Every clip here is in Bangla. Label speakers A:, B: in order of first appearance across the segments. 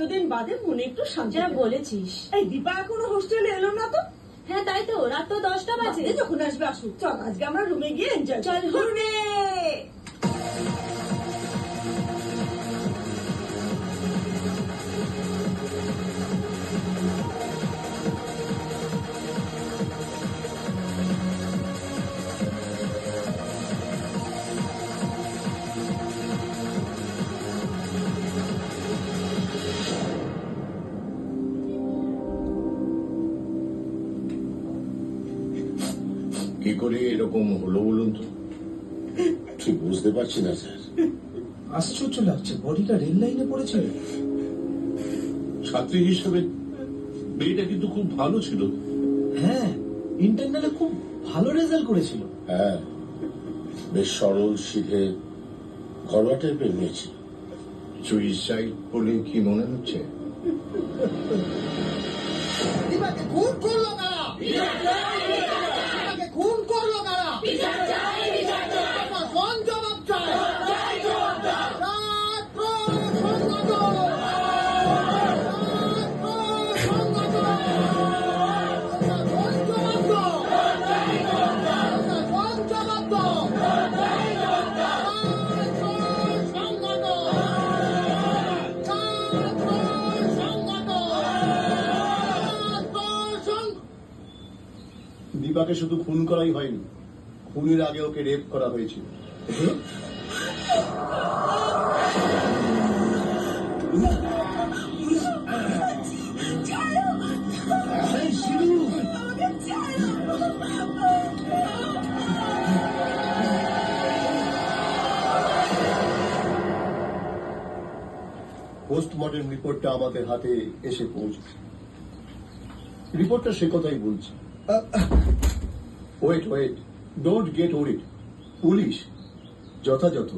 A: এতদিন বাদে মনে একটু শান্তি
B: যা বলেছিস।
A: এই দীপা এখনো হোস্টেলে এলো না তো?
B: হ্যাঁ তাই তো, রাত তো 10টা বাজে।
A: যখন আসবে আসুক, চল আজকে আমরা রুমে গিয়ে এনজয়
B: চল
A: ঘুরবে।
C: কি করে এরকম হলো বলুন তো? ঠিক বুঝতে পারছি না স্যার।
D: আশ্চর্য লাগছে, বডিটা রেল লাইনে পড়েছিল।
C: ছাত্রী হিসেবে মেয়েটা কিন্তু খুব ভালো ছিল।
D: হ্যাঁ, ইন্টারনালে খুব ভালো রেজাল্ট করেছিল।
C: হ্যাঁ, বেশ সরল, শিখে ঘরোয়া টাইপের মেয়ে ছিল। সুইসাইড বলে কি মনে হচ্ছে?
E: দিবাকে খুন করলো কারা? দিবাকে খুন করলো কারা? প্রশাসন জবাব চায়। ছাত্র সংগঠন।
F: দীপাকে শুধু খুন করাই হয়নি, খুনের আগে ওকে রেপ করা হয়েছিল। পোস্টমর্টেম রিপোর্টটা আমাদের হাতে এসে পৌঁছেছে। রিপোর্টটা সে কথাই বলছে। Wait wait, don't get worried. Police যথাযথ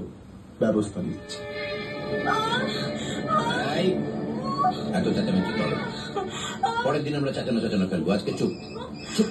F: ব্যবস্থা নিচ্ছে।
G: এত চেঁচামেচি করো না। পরের দিন আমরা চেঁচানো ফেলবো, আজকে চুপ চুপ।